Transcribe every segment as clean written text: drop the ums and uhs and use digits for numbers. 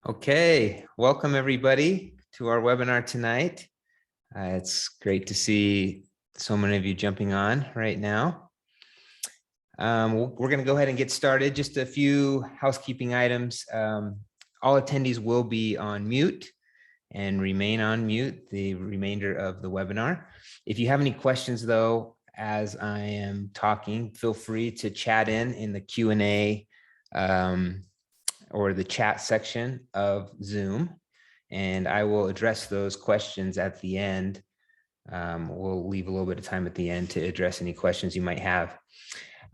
Okay, welcome everybody to our webinar tonight. It's great to see so many of you jumping on right now. We're going to go ahead and get started. Just a few housekeeping items. All attendees will be on mute and remain on mute the remainder of the webinar. If you have any questions though, as I am talking, feel free to chat in the Q&A or the chat section of Zoom, and I will address those questions at the end. We'll leave a little bit of time at the end to address any questions you might have.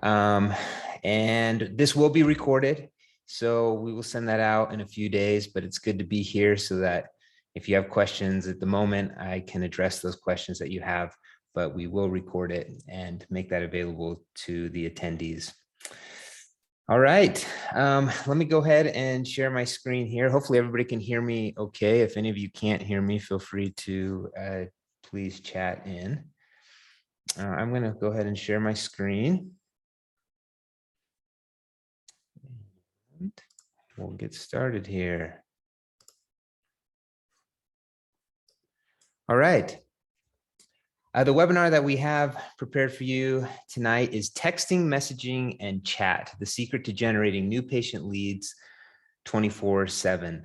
And this will be recorded, so we will send that out in a few days, but it's good to be here so that if you have questions at the moment, I can address those questions that you have, but we will record it and make that available to the attendees. All right, let me go ahead and share my screen here. Hopefully everybody can hear me okay. If any of you can't hear me, feel free to please chat in. I'm going to go ahead and share my screen. And we'll get started here. All right. The webinar that we have prepared for you tonight is texting, messaging, and chat, the secret to generating new patient leads 24/7.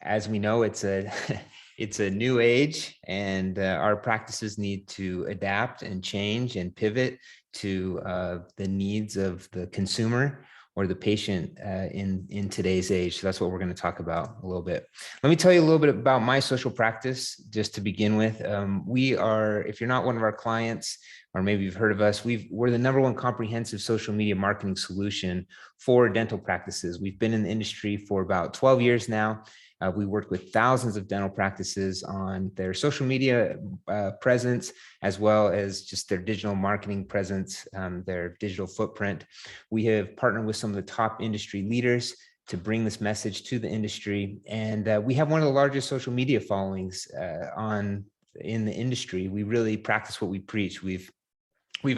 As we know, it's a it's a new age, and our practices need to adapt and change and pivot to the needs of the consumer or the patient in today's age. So that's what we're going to talk about a little bit. Let me tell you a little bit about my social practice just to begin with. We are, if you're not one of our clients, or maybe you've heard of us, we're the #1 comprehensive social media marketing solution for dental practices. We've been in the industry for about 12 years now. We work with thousands of dental practices on their social media presence, as well as just their digital marketing presence, their digital footprint. We have partnered with some of the top industry leaders to bring this message to the industry. And we have one of the largest social media followings in the industry. We really practice what we preach. We've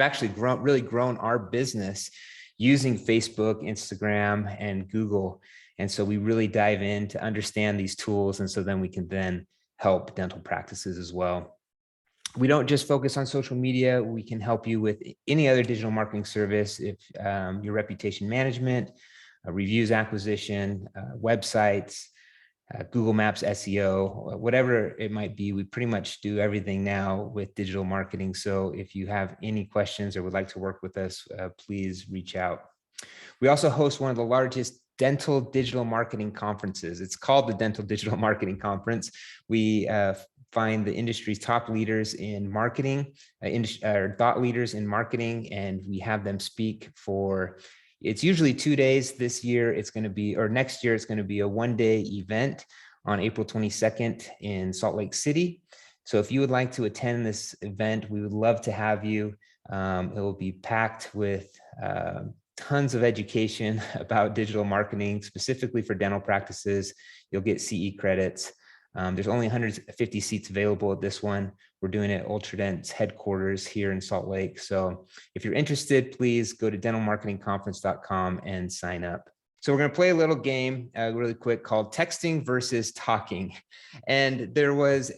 actually really grown our business using Facebook, Instagram, and Google. And so we really dive in to understand these tools. And so then we can then help dental practices as well. We don't just focus on social media. We can help you with any other digital marketing service. If your reputation management, reviews acquisition, websites, Google Maps SEO, whatever it might be, we pretty much do everything now with digital marketing. So if you have any questions or would like to work with us, please reach out. We also host one of the largest dental digital marketing conferences. It's called the Dental Digital Marketing Conference. We find the industry's top leaders in marketing, thought leaders in marketing, and we have them speak for, it's usually 2 days. This year it's going to be, or next year it's going to be a 1-day event on April 22nd in Salt Lake City. So if you would like to attend this event, we would love to have you. It will be packed with tons of education about digital marketing, specifically for dental practices. You'll get CE credits. There's only 150 seats available at this one. We're doing it at Ultradent's headquarters here in Salt Lake. So if you're interested, please go to dentalmarketingconference.com and sign up. So we're going to play a little game really quick called Texting versus Talking. And there was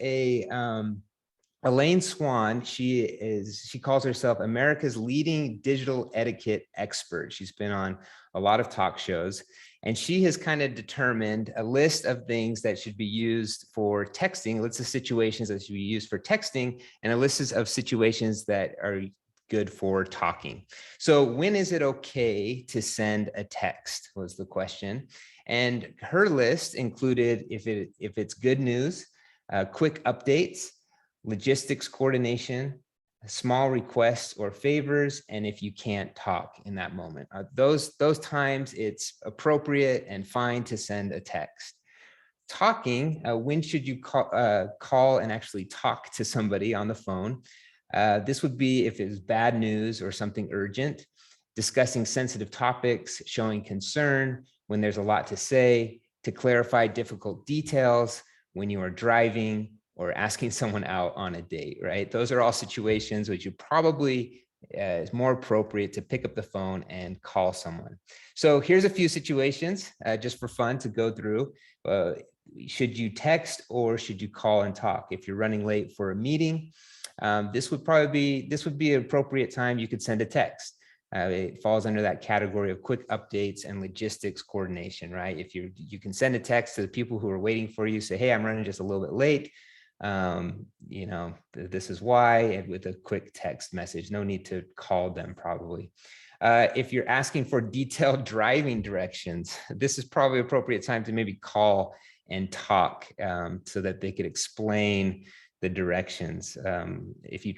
Elaine Swan. She calls herself America's leading digital etiquette expert. She's been on a lot of talk shows, and she has kind of determined a list of things that should be used for texting, lists of situations that should be used for texting, and a list of situations that are good for talking. So when is it okay to send a text was the question. And her list included if it's good news, quick updates, logistics coordination, small requests or favors, and if you can't talk in that moment. Those times it's appropriate and fine to send a text. Talking, when should you call and actually talk to somebody on the phone? This would be if it's bad news or something urgent, discussing sensitive topics, showing concern when there's a lot to say, to clarify difficult details when you are driving, or asking someone out on a date, right? Those are all situations which you probably it's more appropriate to pick up the phone and call someone. So here's a few situations just for fun to go through. Should you text or should you call and talk? If you're running late for a meeting, this would be an appropriate time. You could send a text. It falls under that category of quick updates and logistics coordination, right? If you can send a text to the people who are waiting for you, say, hey, I'm running just a little bit late. This is why, and with a quick text message, no need to call them probably. If you're asking for detailed driving directions, this is probably appropriate time to maybe call and talk so that they could explain the directions. If you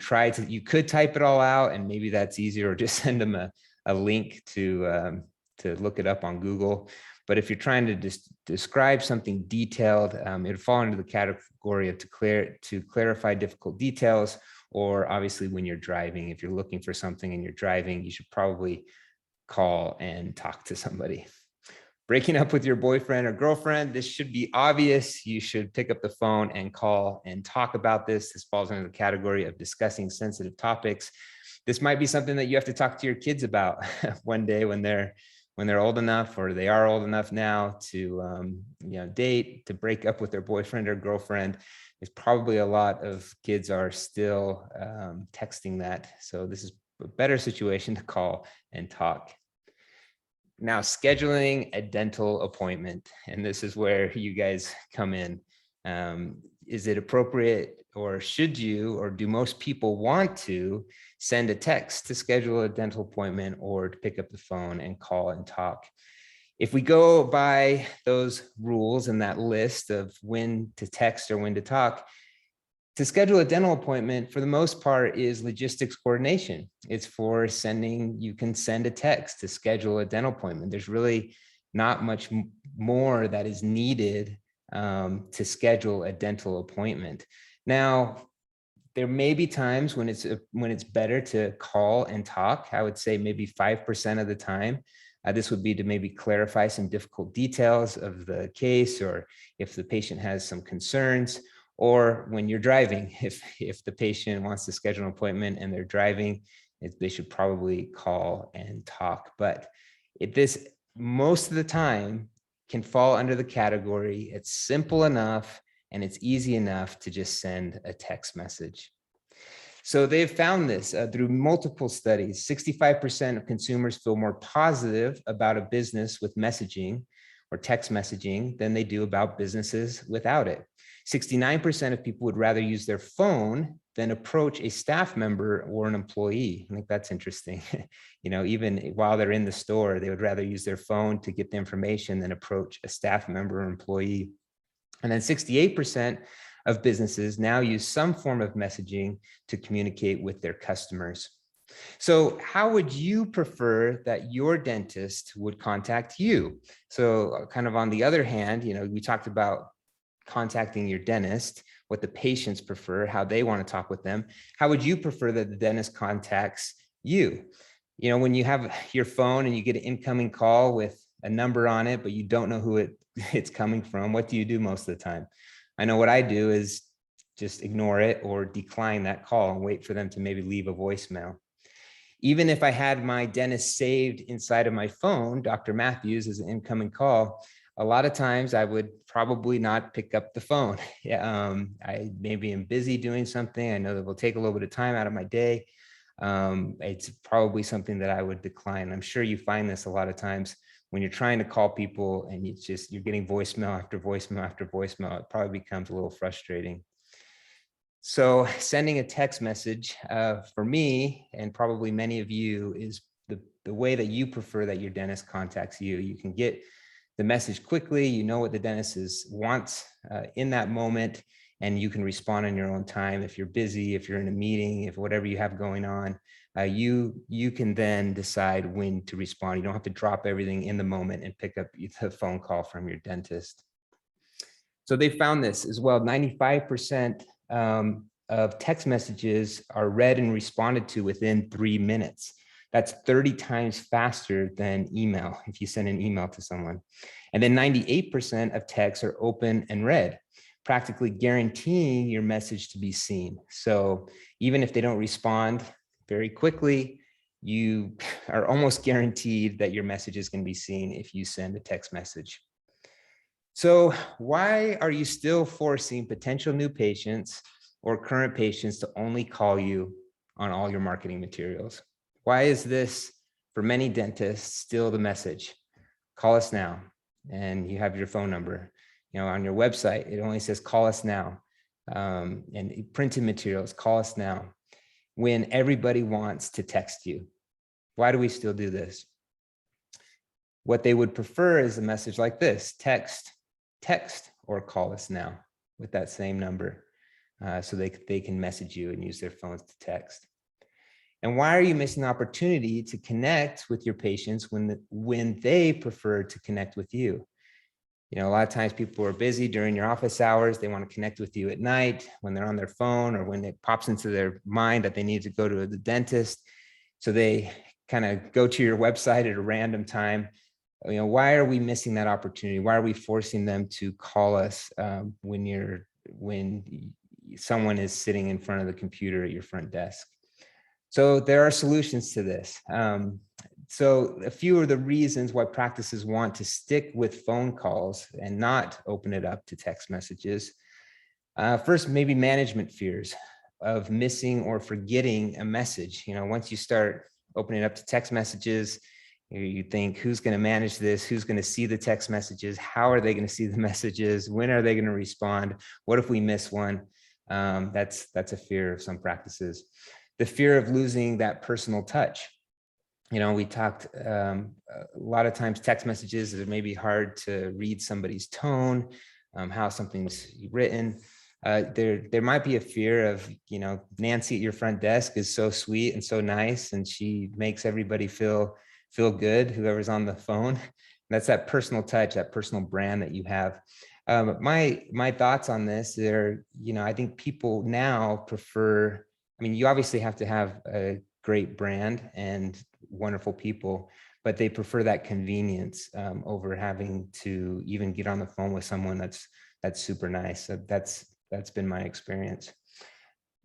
you could type it all out and maybe that's easier, or just send them a link to look it up on Google. But if you're trying to describe something detailed, it would fall into the category of to clarify difficult details, or obviously when you're driving, if you're looking for something and you're driving, you should probably call and talk to somebody. Breaking up with your boyfriend or girlfriend, this should be obvious. You should pick up the phone and call and talk about this. This falls under the category of discussing sensitive topics. This might be something that you have to talk to your kids about one day when they're old enough, or they are old enough now to date, to break up with their boyfriend or girlfriend. There's probably a lot of kids are still texting that. So this is a better situation to call and talk. Now, scheduling a dental appointment, and this is where you guys come in. Is it appropriate, or should you, or do most people want to send a text to schedule a dental appointment, or to pick up the phone and call and talk? If we go by those rules and that list of when to text or when to talk, to schedule a dental appointment, for the most part, is logistics coordination. It's for you can send a text to schedule a dental appointment. There's really not much more that is needed to schedule a dental appointment. Now, there may be times when it's better to call and talk. I would say maybe 5% of the time. This would be to maybe clarify some difficult details of the case, or if the patient has some concerns. Or when you're driving, if the patient wants to schedule an appointment and they're driving, they should probably call and talk. But this most of the time can fall under the category, it's simple enough and it's easy enough to just send a text message. So they've found this through multiple studies. 65% of consumers feel more positive about a business with messaging or text messaging than they do about businesses without it. 69% of people would rather use their phone than approach a staff member or an employee. I think that's interesting. Even while they're in the store, they would rather use their phone to get the information than approach a staff member or employee. And then 68% of businesses now use some form of messaging to communicate with their customers. So how would you prefer that your dentist would contact you? So kind of on the other hand, we talked about contacting your dentist, what the patients prefer, how they want to talk with them. How would you prefer that the dentist contacts you? When you have your phone and you get an incoming call with a number on it, but you don't know who it's coming from, what do you do most of the time? I know what I do is just ignore it or decline that call and wait for them to maybe leave a voicemail. Even if I had my dentist saved inside of my phone, Dr. Matthews, as an incoming call, a lot of times I would probably not pick up the phone. I maybe am busy doing something. I know that will take a little bit of time out of my day. It's probably something that I would decline. I'm sure you find this a lot of times when you're trying to call people and you're getting voicemail after voicemail after voicemail. It probably becomes a little frustrating. So sending a text message for me, and probably many of you, is the way that you prefer that your dentist contacts you. You can get the message quickly, what the dentist wants in that moment, and you can respond in your own time. If you're busy, if you're in a meeting, if whatever you have going on, you can then decide when to respond. You don't have to drop everything in the moment and pick up the phone call from your dentist. So they found this as well. 95% of text messages are read and responded to within 3 minutes. That's 30 times faster than email, if you send an email to someone. And then 98% of texts are open and read, practically guaranteeing your message to be seen. So even if they don't respond very quickly, you are almost guaranteed that your message is going to be seen if you send a text message. So why are you still forcing potential new patients or current patients to only call you on all your marketing materials? Why is this, for many dentists, still the message? Call us now, and you have your phone number. On your website, it only says call us now. And printed materials, call us now, when everybody wants to text you. Why do we still do this? What they would prefer is a message like this: text, or call us now with that same number, so they can message you and use their phones to text. And why are you missing the opportunity to connect with your patients when they prefer to connect with you? A lot of times people are busy during your office hours. They want to connect with you at night when they're on their phone, or when it pops into their mind that they need to go to the dentist. So they kind of go to your website at a random time. Why are we missing that opportunity? Why are we forcing them to call us when someone is sitting in front of the computer at your front desk? So there are solutions to this. So a few of the reasons why practices want to stick with phone calls and not open it up to text messages. First, maybe management fears of missing or forgetting a message. Once you start opening it up to text messages, you think, who's going to manage this? Who's going to see the text messages? How are they going to see the messages? When are they going to respond? What if we miss one? That's a fear of some practices. The fear of losing that personal touch. We talked a lot of times text messages, it may be hard to read somebody's tone, how something's written. There might be a fear of, Nancy at your front desk is so sweet and so nice, and she makes everybody feel good, whoever's on the phone. That's that personal touch, that personal brand that you have. My thoughts on this are, I think people now prefer, you obviously have to have a great brand and wonderful people, but they prefer that convenience over having to even get on the phone with someone that's super nice. So that's been my experience.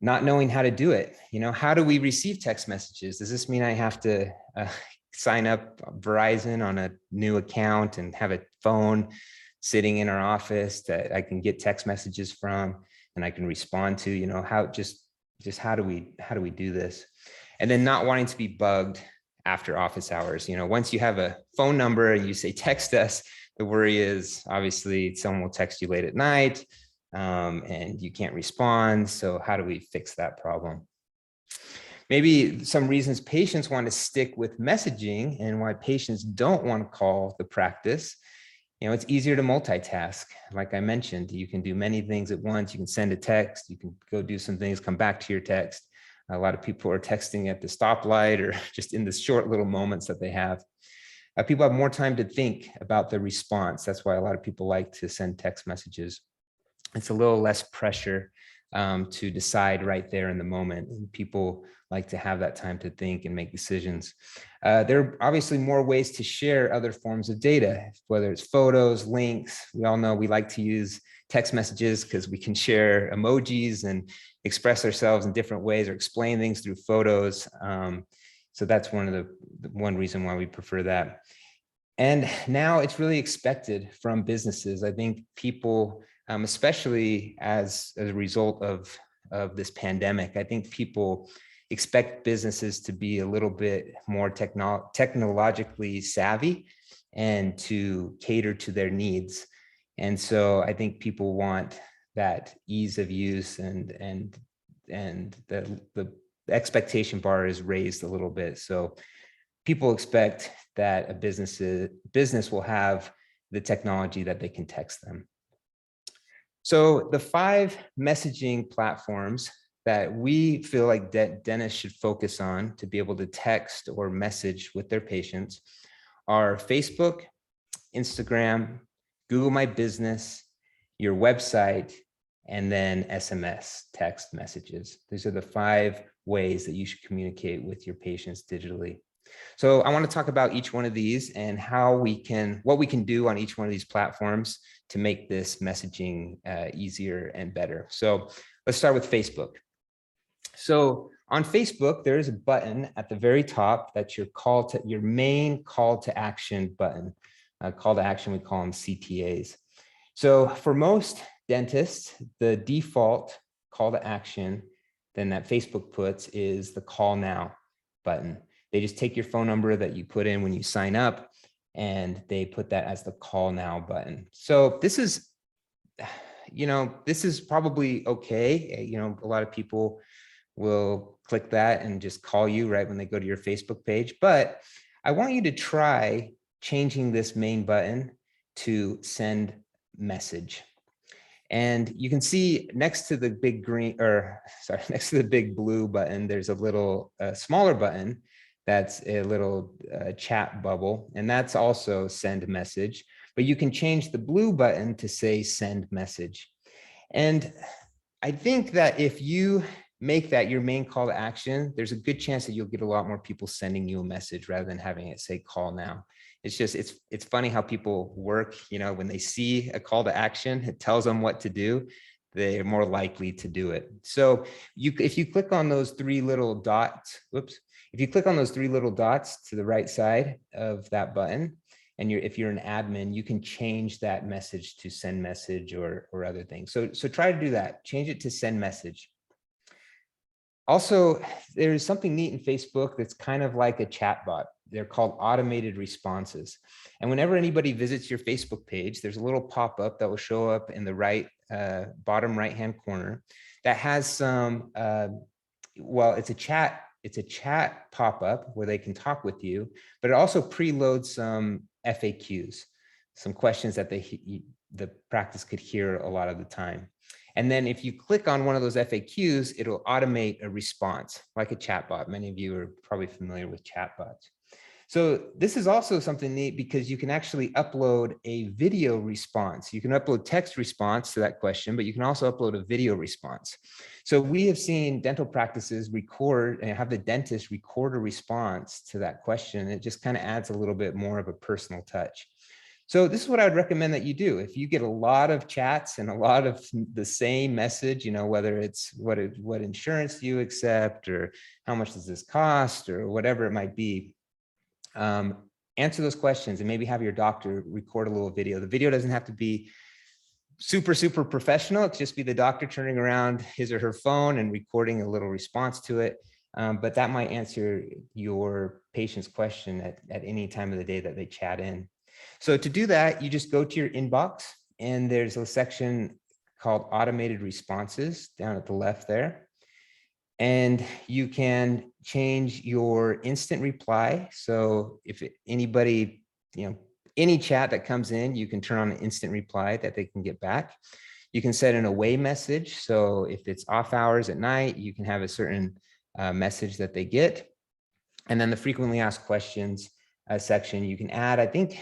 Not knowing how to do it. How do we receive text messages? Does this mean I have to sign up Verizon on a new account and have a phone sitting in our office that I can get text messages from and I can respond to? How do we do this? And then not wanting to be bugged after office hours. Once you have a phone number and you say text us, the worry is obviously someone will text you late at night and you can't respond. So how do we fix that problem? Maybe some reasons patients want to stick with messaging and why patients don't want to call the practice. It's easier to multitask. Like I mentioned, you can do many things at once. You can send a text, you can go do some things, come back to your text. A lot of people are texting at the stoplight or just in the short little moments that they have. People have more time to think about the response. That's why a lot of people like to send text messages. It's a little less pressure to decide right there in the moment. And people like to have that time to think and make decisions. There are obviously more ways to share other forms of data, whether it's photos, links. We all know we like to use text messages because we can share emojis and express ourselves in different ways or explain things through photos. So that's one reason why we prefer that. And now it's really expected from businesses. I think people, especially as a result of this pandemic, I think people expect businesses to be a little bit more technologically savvy and to cater to their needs. And so I think people want that ease of use, and the expectation bar is raised a little bit. So people expect that a business will have the technology that they can text them. So the 5 messaging platforms that we feel like dentists should focus on to be able to text or message with their patients are Facebook, Instagram, Google My Business, your website, and then SMS, text messages. These are the 5 ways that you should communicate with your patients digitally. So I want to talk about each one of these and what we can do on each one of these platforms to make this messaging easier and better. So let's start with Facebook. So on Facebook, there is a button at the very top that's your main call to action button. Call to action, we call them CTAs. So for most dentists, the default call to action then that Facebook puts is the call now button. They just take your phone number that you put in when you sign up and they put that as the call now button. So this is, this is probably okay. A lot of people will click that and just call you right when they go to your Facebook page. But I want you to try changing this main button to send message. And you can see next to the big green, or sorry, next to the big blue button, there's a little smaller button that's a little chat bubble, and that's also send message. But you can change the blue button to say send message. And I think that if you make that your main call to action, there's a good chance that you'll get a lot more people sending you a message rather than having it say call now. It's just, it's funny how people work, when they see a call to action, it tells them what to do, they're more likely to do it. So if you click on those three little dots, if you click on those three little dots to the right side of that button, and if you're an admin, you can change that message to send message or other things. So try to do that. Change it to send message. Also, there's something neat in Facebook that's kind of like a chat bot. They're called automated responses. And whenever anybody visits your Facebook page, there's a little pop-up that will show up in the bottom right-hand corner that has some, it's a chat pop-up where they can talk with you, but it also preloads some FAQs, some questions that the practice could hear a lot of the time. And then if you click on one of those FAQs, it'll automate a response like a chatbot. Many of you are probably familiar with chatbots. So this is also something neat because you can actually upload a video response. You can upload text response to that question, but you can also upload a video response. So we have seen dental practices record and have the dentist record a response to that question. It just kind of adds a little bit more of a personal touch. So this is what I would recommend that you do. If you get a lot of chats and a lot of the same message, whether it's what insurance do you accept or how much does this cost or whatever it might be, answer those questions and maybe have your doctor record a little video. The video doesn't have to be super professional. It could just be the doctor turning around his or her phone and recording a little response to it. But that might answer your patient's question at any time of the day that they chat in. So to do that, you just go to your inbox and there's a section called automated responses down at the left there. And you can change your instant reply. So if anybody, any chat that comes in, you can turn on an instant reply that they can get back. You can set an away message. So if it's off hours at night, you can have a certain message that they get. And then the frequently asked questions section, you can add, I think,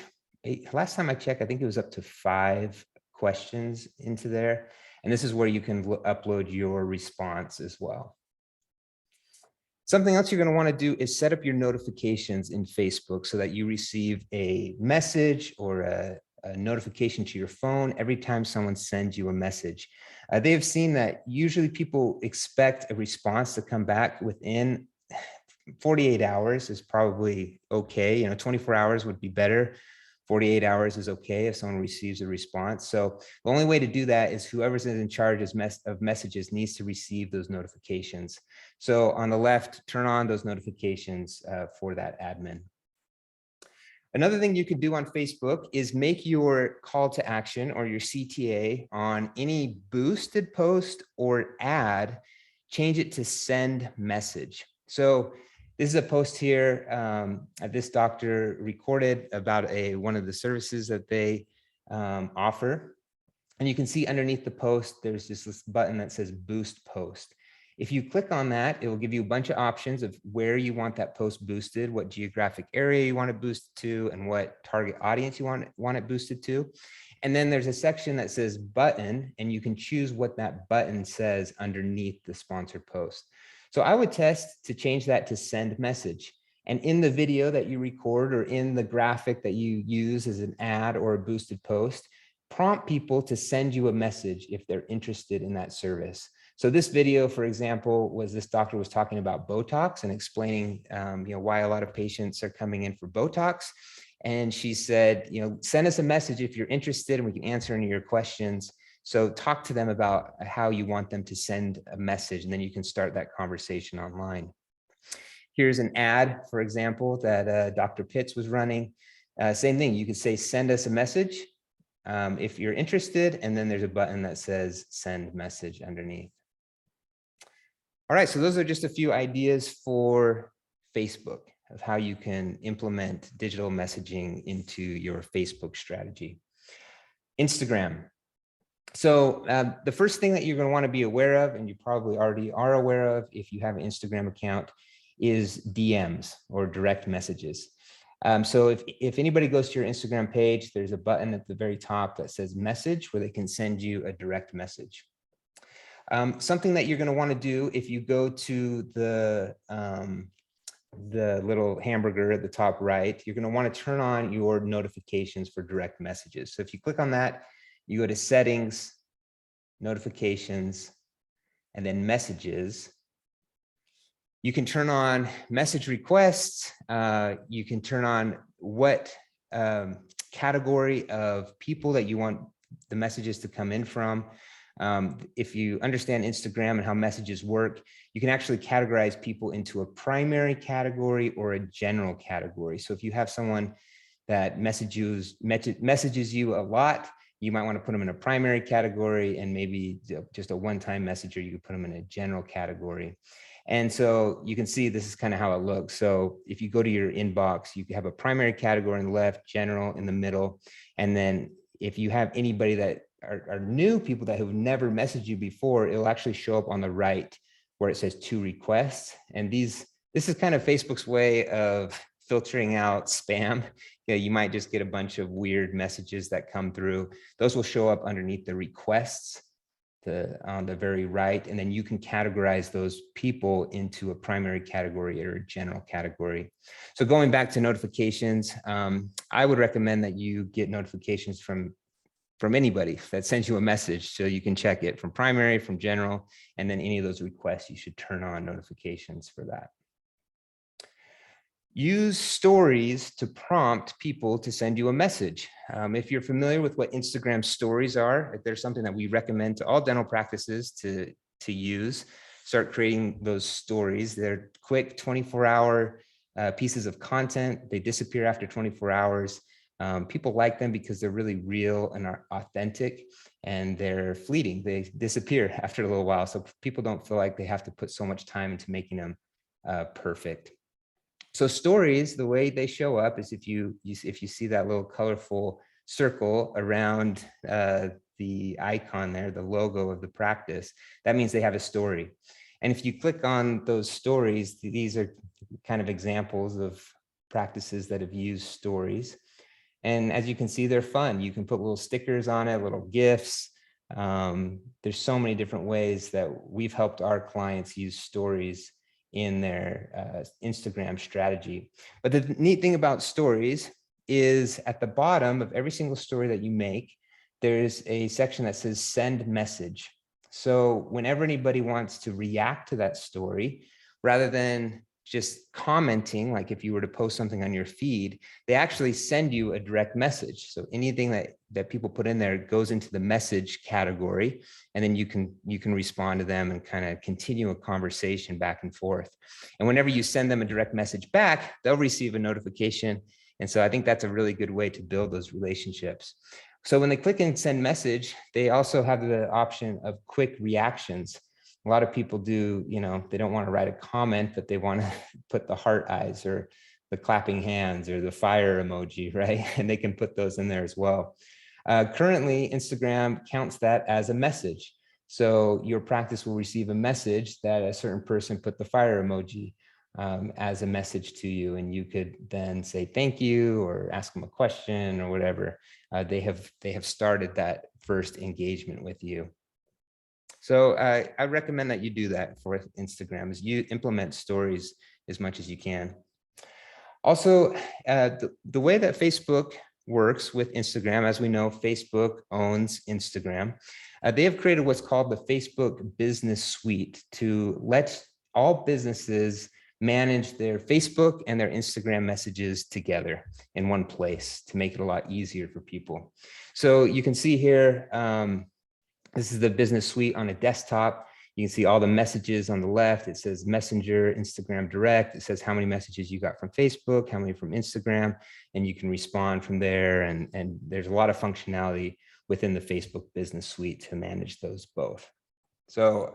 last time I checked, I think it was up to 5 questions into there. And this is where you can upload your response as well. Something else you're going to want to do is set up your notifications in Facebook so that you receive a message or a notification to your phone every time someone sends you a message. They have seen that usually people expect a response to come back within 48 hours is probably okay. 24 hours would be better. 48 hours is okay if someone receives a response. So the only way to do that is whoever's in charge of messages needs to receive those notifications. So on the left, turn on those notifications for that admin. Another thing you can do on Facebook is make your call to action or your CTA on any boosted post or ad, change it to send message. So this is a post here this doctor recorded about one of the services that they offer. And you can see underneath the post, there's just this button that says boost post. If you click on that, it will give you a bunch of options of where you want that post boosted, what geographic area you want it boosted to, and what target audience you want it boosted to. And then there's a section that says button, and you can choose what that button says underneath the sponsored post. So I would test to change that to send message. And in the video that you record or in the graphic that you use as an ad or a boosted post, prompt people to send you a message if they're interested in that service. So this video, for example, was this doctor was talking about Botox and explaining why a lot of patients are coming in for Botox. And she said, send us a message if you're interested and we can answer any of your questions. So talk to them about how you want them to send a message, and then you can start that conversation online. Here's an ad, for example, that Dr. Pitts was running. Same thing, you could say, send us a message if you're interested, and then there's a button that says send message underneath. All right, so those are just a few ideas for Facebook of how you can implement digital messaging into your Facebook strategy. Instagram. So the first thing that you're going to want to be aware of, and you probably already are aware of if you have an Instagram account, is DMs or direct messages. So if anybody goes to your Instagram page, there's a button at the very top that says message, where they can send you a direct message. Something that you're going to want to do if you go to the little hamburger at the top right, you're going to want to turn on your notifications for direct messages. So if you click on that, you go to settings, notifications, and then messages. You can turn on message requests. You can turn on what category of people that you want the messages to come in from. If you understand Instagram and how messages work, you can actually categorize people into a primary category or a general category. So if you have someone that messages you a lot, you might want to put them in a primary category, and maybe just a one-time messenger, you could put them in a general category. And so you can see this is kind of how it looks. So if you go to your inbox, you have a primary category on the left, general in the middle. And then if you have anybody that are new, people that have never messaged you before, it'll actually show up on the right where it says to requests. And this is kind of Facebook's way of filtering out spam. You might just get a bunch of weird messages that come through. Those will show up underneath the requests on the very right, and then you can categorize those people into a primary category or a general category. So going back to notifications, I would recommend that you get notifications from anybody that sends you a message, so you can check it from primary, from general, and then any of those requests, you should turn on notifications for that. Use stories to prompt people to send you a message. If you're familiar with what Instagram stories are, if there's something that we recommend to all dental practices to use, start creating those stories. They're quick 24-hour pieces of content. They disappear after 24 hours. People like them because they're really real and are authentic, and they're fleeting. They disappear after a little while. So people don't feel like they have to put so much time into making them perfect. So stories, the way they show up is if you see that little colorful circle around the icon there, the logo of the practice, that means they have a story. And if you click on those stories, these are kind of examples of practices that have used stories. And as you can see, they're fun. You can put little stickers on it, little GIFs. There's so many different ways that we've helped our clients use stories in their Instagram strategy. But the neat thing about stories is at the bottom of every single story that you make, there's a section that says send message. So whenever anybody wants to react to that story, rather than just commenting, like if you were to post something on your feed, they actually send you a direct message. So anything that people put in there goes into the message category, and then you can respond to them and kind of continue a conversation back and forth. And whenever you send them a direct message back, they'll receive a notification. And so I think that's a really good way to build those relationships. So when they click and send message, they also have the option of quick reactions. A lot of people do, they don't want to write a comment, but they want to put the heart eyes or the clapping hands or the fire emoji, right? And they can put those in there as well. Currently, Instagram counts that as a message. So your practice will receive a message that a certain person put the fire emoji as a message to you. And you could then say thank you or ask them a question or whatever. They have started that first engagement with you. So I recommend that you do that for Instagram, is you implement stories as much as you can. Also, the way that Facebook works with Instagram. As we know, Facebook owns Instagram. They have created what's called the Facebook Business Suite to let all businesses manage their Facebook and their Instagram messages together in one place to make it a lot easier for people. So you can see here, this is the Business Suite on a desktop. You can see all the messages on the left. It says Messenger, Instagram Direct. It says how many messages you got from Facebook, how many from Instagram, and you can respond from there. And there's a lot of functionality within the Facebook Business Suite to manage those both. So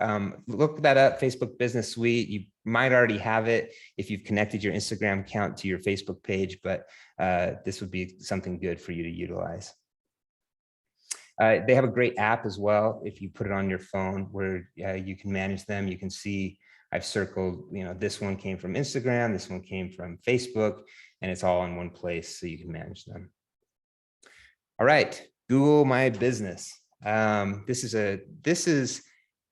look that up, Facebook Business Suite. You might already have it if you've connected your Instagram account to your Facebook page, but this would be something good for you to utilize. They have a great app as well. If you put it on your phone where you can manage them, you can see I've circled, this one came from Instagram, this one came from Facebook, and it's all in one place so you can manage them. All right, Google My Business. This is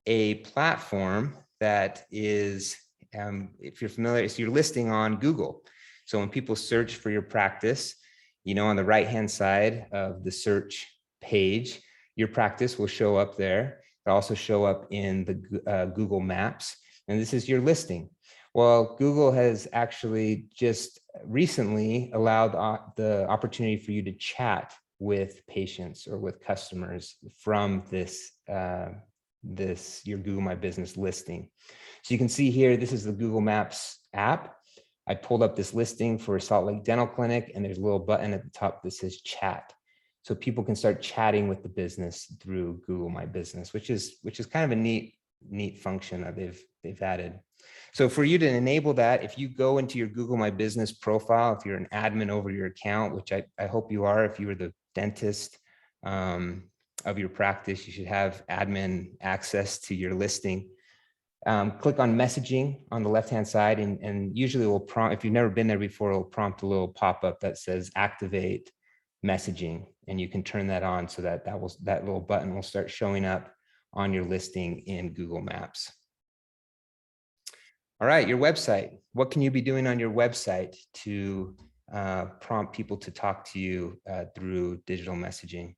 a platform that is, if you're familiar, it's your listing on Google. So when people search for your practice, on the right-hand side of the search page, your practice will show up there. It'll also show up in the Google Maps, and this is your listing. Well, Google has actually just recently allowed the opportunity for you to chat with patients or with customers from this your Google My Business listing. So you can see here, this is the Google Maps app. I pulled up this listing for Salt Lake Dental Clinic, and there's a little button at the top that says chat. So people can start chatting with the business through Google My Business, which is kind of a neat function that they've added. So for you to enable that, if you go into your Google My Business profile, if you're an admin over your account, which I hope you are, if you were the dentist of your practice, you should have admin access to your listing. Click on messaging on the left-hand side, and usually it will prompt, if you've never been there before, it'll prompt a little pop-up that says activate messaging, and you can turn that on so that little button will start showing up on your listing in Google Maps. All right, your website. What can you be doing on your website to prompt people to talk to you through digital messaging?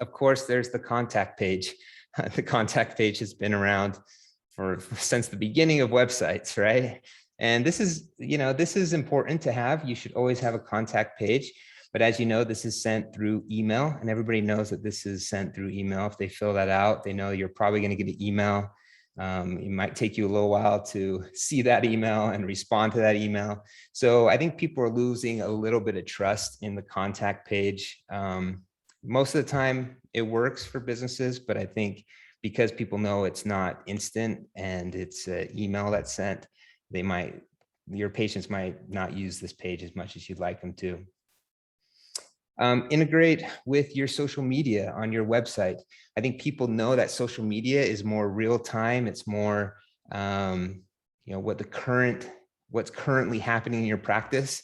Of course, there's the contact page. The contact page has been around since the beginning of websites, right? And this is important to have. You should always have a contact page. But as you know, this is sent through email, and everybody knows that this is sent through email. If they fill that out, they know you're probably going to get an email. It might take you a little while to see that email and respond to that email. So I think people are losing a little bit of trust in the contact page. Most of the time it works for businesses, but I think because people know it's not instant and it's an email that's sent, your patients might not use this page as much as you'd like them to. Integrate with your social media on your website. I think people know that social media is more real time. It's more, what's currently happening in your practice.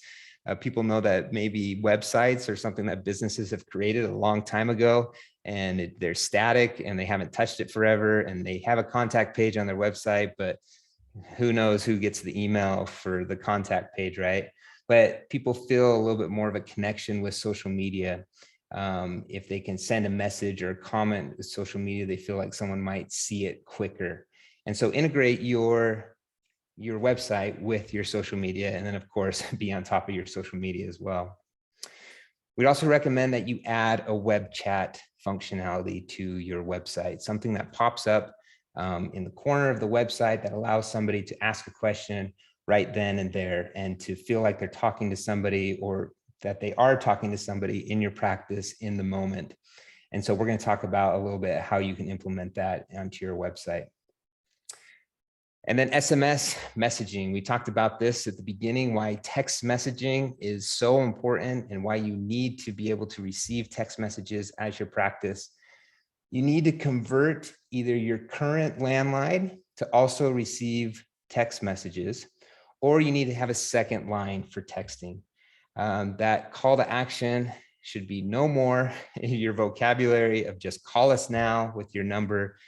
People know that maybe websites are something that businesses have created a long time ago, and they're static and they haven't touched it forever, and they have a contact page on their website, but who knows who gets the email for the contact page, right? But people feel a little bit more of a connection with social media. If they can send a message or a comment with social media, they feel like someone might see it quicker. And so integrate your website with your social media, and then of course, be on top of your social media as well. We'd also recommend that you add a web chat functionality to your website, something that pops up in the corner of the website that allows somebody to ask a question right then and there, and to feel like they're talking to somebody, or that they are talking to somebody in your practice in the moment. And so we're going to talk about a little bit how you can implement that onto your website. And then SMS messaging. We talked about this at the beginning, why text messaging is so important and why you need to be able to receive text messages as your practice. You need to convert either your current landline to also receive text messages, or you need to have a second line for texting. That call to action should be no more in your vocabulary of just call us now with your number.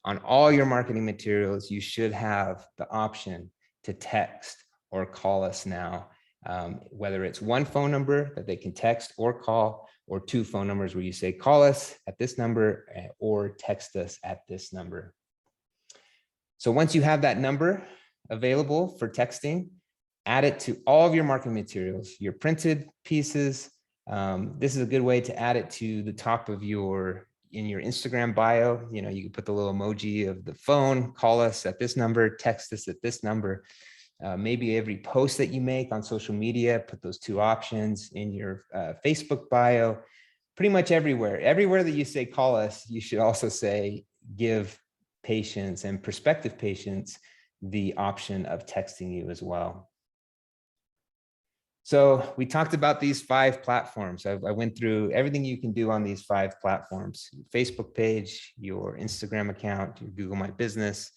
On all your marketing materials, you should have the option to text or call us now. whether it's one phone number that they can text or call, or two phone numbers where you say, call us at this number or text us at this number. So once you have that number available for texting, add it to all of your marketing materials, your printed pieces. This is a good way to add it to the top of in your Instagram bio. You know, you can put the little emoji of the phone, call us at this number, text us at this number. Maybe every post that you make on social media, put those two options in your Facebook bio. Pretty much everywhere that you say call us, you should also say give patients and prospective patients the option of texting you as well. So we talked about these 5 platforms. I went through everything you can do on these 5 platforms: your Facebook page, your Instagram account, your Google My Business,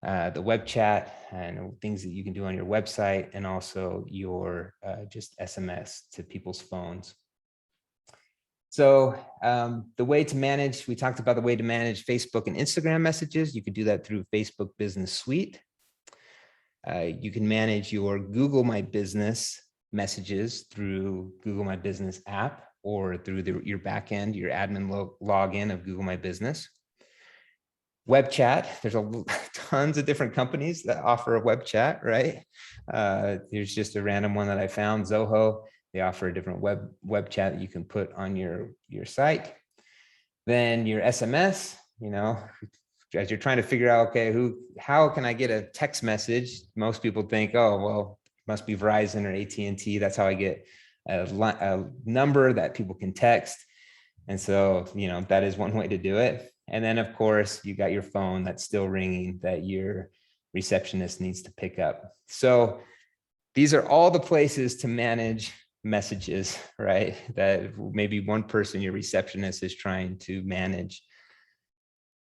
the web chat, and things that you can do on your website, and also your just SMS to people's phones. So the way to manage, we talked about the way to manage Facebook and Instagram messages. You could do that through Facebook Business Suite. You can manage your Google My Business messages through Google My Business app or through your backend, your admin login of Google My Business. Web chat, there's tons of different companies that offer a web chat, right? There's just a random one that I found, Zoho. They offer a different web chat that you can put on your site. Then your SMS, you know, as you're trying to figure out, okay, how can I get a text message? Most people think, oh, well, it must be Verizon or AT&T. That's how I get a number that people can text. And so, you know, that is one way to do it. And then, of course, you got your phone that's still ringing that your receptionist needs to pick up. So these are all the places to manage messages, right? That maybe one person, your receptionist, is trying to manage.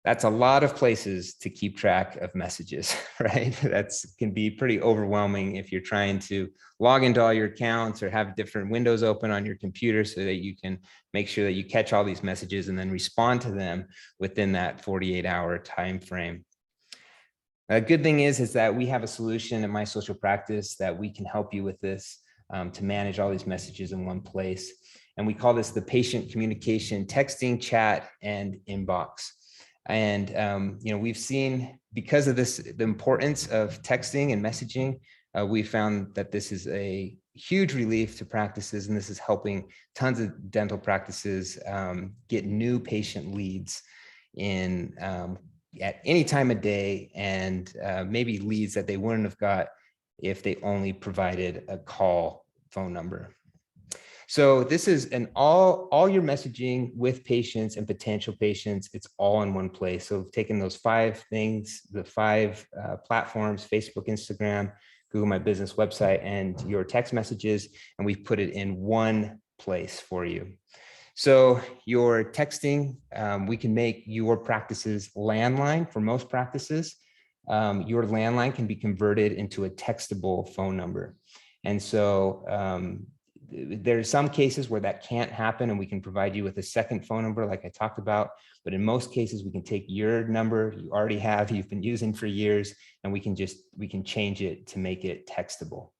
That's a lot of places to keep track of messages, right? That's can be pretty overwhelming if you're trying to log into all your accounts or have different windows open on your computer so that you can make sure that you catch all these messages and then respond to them within that 48-hour time frame. A good thing is that we have a solution at My Social Practice that we can help you with this to manage all these messages in one place. And we call this the patient communication, texting, chat, and inbox. And you know, we've seen, because of this, the importance of texting and messaging, we found that this is a huge relief to practices, and this is helping tons of dental practices get new patient leads in at any time of day, and maybe leads that they wouldn't have got if they only provided a call phone number. So this is all your messaging with patients and potential patients, it's all in one place. So taking those 5 things, the 5 platforms, Facebook, Instagram, Google My Business website, and your text messages, and we've put it in one place for you. So your texting, we can make your practice's landline. For most practices, your landline can be converted into a textable phone number. And so there are some cases where that can't happen, and we can provide you with a second phone number like I talked about. But in most cases, we can take your number you already have, you've been using for years, and we can change it to make it textable.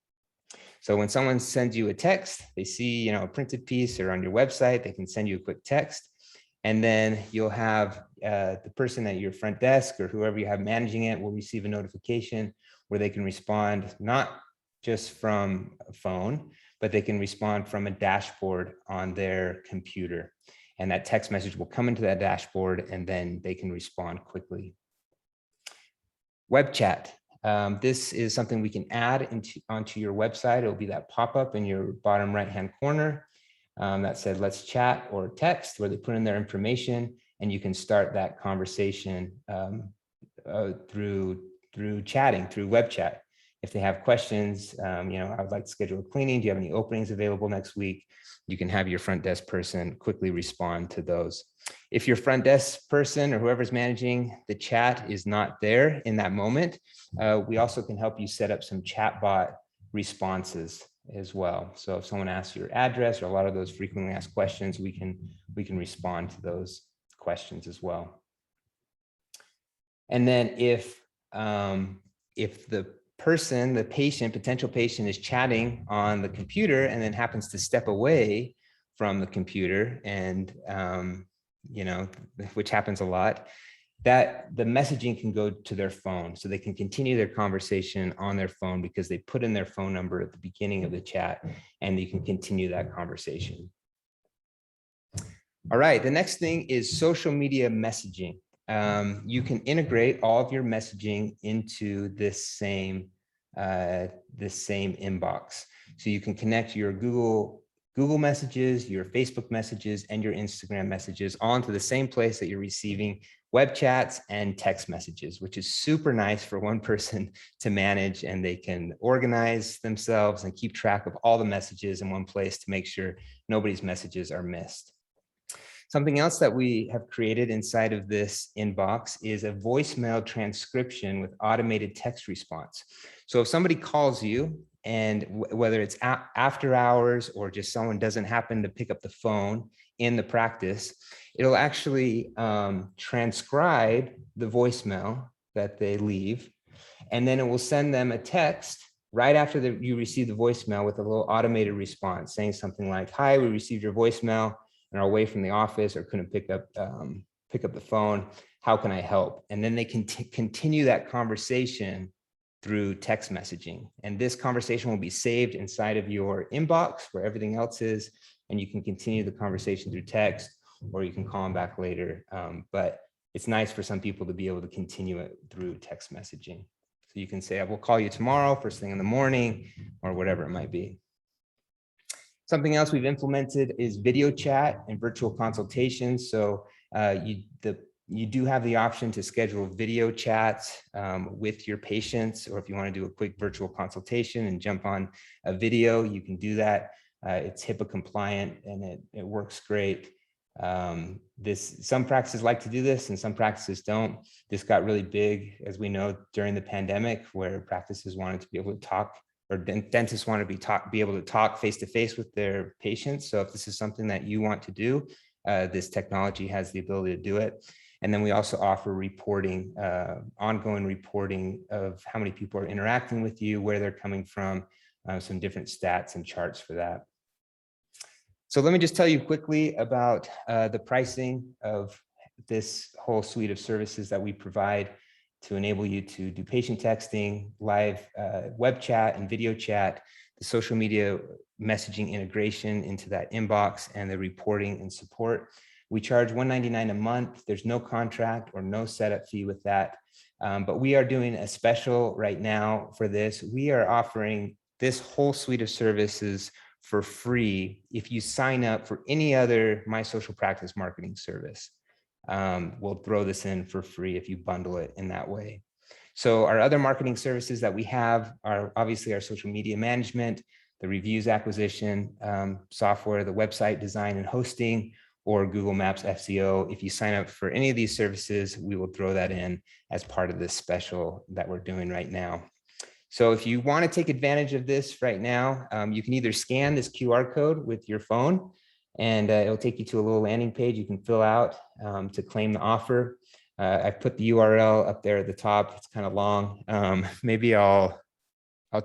So when someone sends you a text, they see, you know, a printed piece or on your website, they can send you a quick text. And then you'll have the person at your front desk or whoever you have managing it will receive a notification where they can respond, not just from a phone, but they can respond from a dashboard on their computer. And that text message will come into that dashboard, and then they can respond quickly. Web chat. This is something we can add onto your website. It'll be that pop-up in your bottom right-hand corner that said, let's chat or text, where they put in their information, and you can start that conversation through chatting, through web chat. If they have questions, you know, I would like to schedule a cleaning. Do you have any openings available next week? You can have your front desk person quickly respond to those. If your front desk person or whoever's managing the chat is not there in that moment, we also can help you set up some chatbot responses as well. So if someone asks your address or a lot of those frequently asked questions, we can respond to those questions as well. And then if the the patient, potential patient, is chatting on the computer and then happens to step away from the computer, and which happens a lot, that the messaging can go to their phone, so they can continue their conversation on their phone because they put in their phone number at the beginning of the chat, and you can continue that conversation. All right, the next thing is social media messaging. You can integrate all of your messaging into this same inbox. So you can connect your Google messages, your Facebook messages, and your Instagram messages all into the same place that you're receiving web chats and text messages, which is super nice for one person to manage, and they can organize themselves and keep track of all the messages in one place to make sure nobody's messages are missed. Something else that we have created inside of this inbox is a voicemail transcription with automated text response. So if somebody calls you, and whether it's after hours or just someone doesn't happen to pick up the phone in the practice, it'll actually transcribe the voicemail that they leave, and then it will send them a text right after you receive the voicemail with a little automated response saying something like, "Hi, we received your voicemail and are away from the office or couldn't pick up the phone. How can I help?" And then they can continue that conversation through text messaging. And this conversation will be saved inside of your inbox where everything else is, and you can continue the conversation through text, or you can call them back later. But it's nice for some people to be able to continue it through text messaging. So you can say, "I will call you tomorrow, first thing in the morning," or whatever it might be. Something else we've implemented is video chat and virtual consultations. So you do have the option to schedule video chats with your patients, or if you want to do a quick virtual consultation and jump on a video, you can do that. It's HIPAA compliant, and it works great. Some practices like to do this and some practices don't. This got really big, as we know, during the pandemic, where practices wanted to be able to talk, or dentists want to be able to talk face-to-face with their patients. So if this is something that you want to do, this technology has the ability to do it. And then we also offer reporting, ongoing reporting of how many people are interacting with you, where they're coming from, some different stats and charts for that. So let me just tell you quickly about the pricing of this whole suite of services that we provide to enable you to do patient texting, live web chat and video chat, the social media messaging integration into that inbox, and the reporting and support. We charge $199 a month. There's no contract or no setup fee with that. But we are doing a special right now for this. We are offering this whole suite of services for free if you sign up for any other My Social Practice marketing service. We'll throw this in for free if you bundle it in that way. So our other marketing services that we have are obviously our social media management, the reviews acquisition software, the website design and hosting, or Google Maps SEO. If you sign up for any of these services, we will throw that in as part of this special that we're doing right now. So if you want to take advantage of this right now, you can either scan this QR code with your phone, and it'll take you to a little landing page you can fill out to claim the offer. I put the URL up there at the top. It's kind of long. Maybe I'll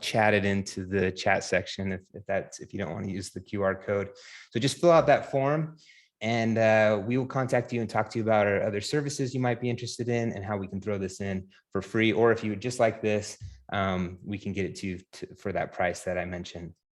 chat it into the chat section if you don't want to use the QR code. So just fill out that form, and we will contact you and talk to you about our other services you might be interested in and how we can throw this in for free. Or if you would just like this, we can get it to you for that price that I mentioned.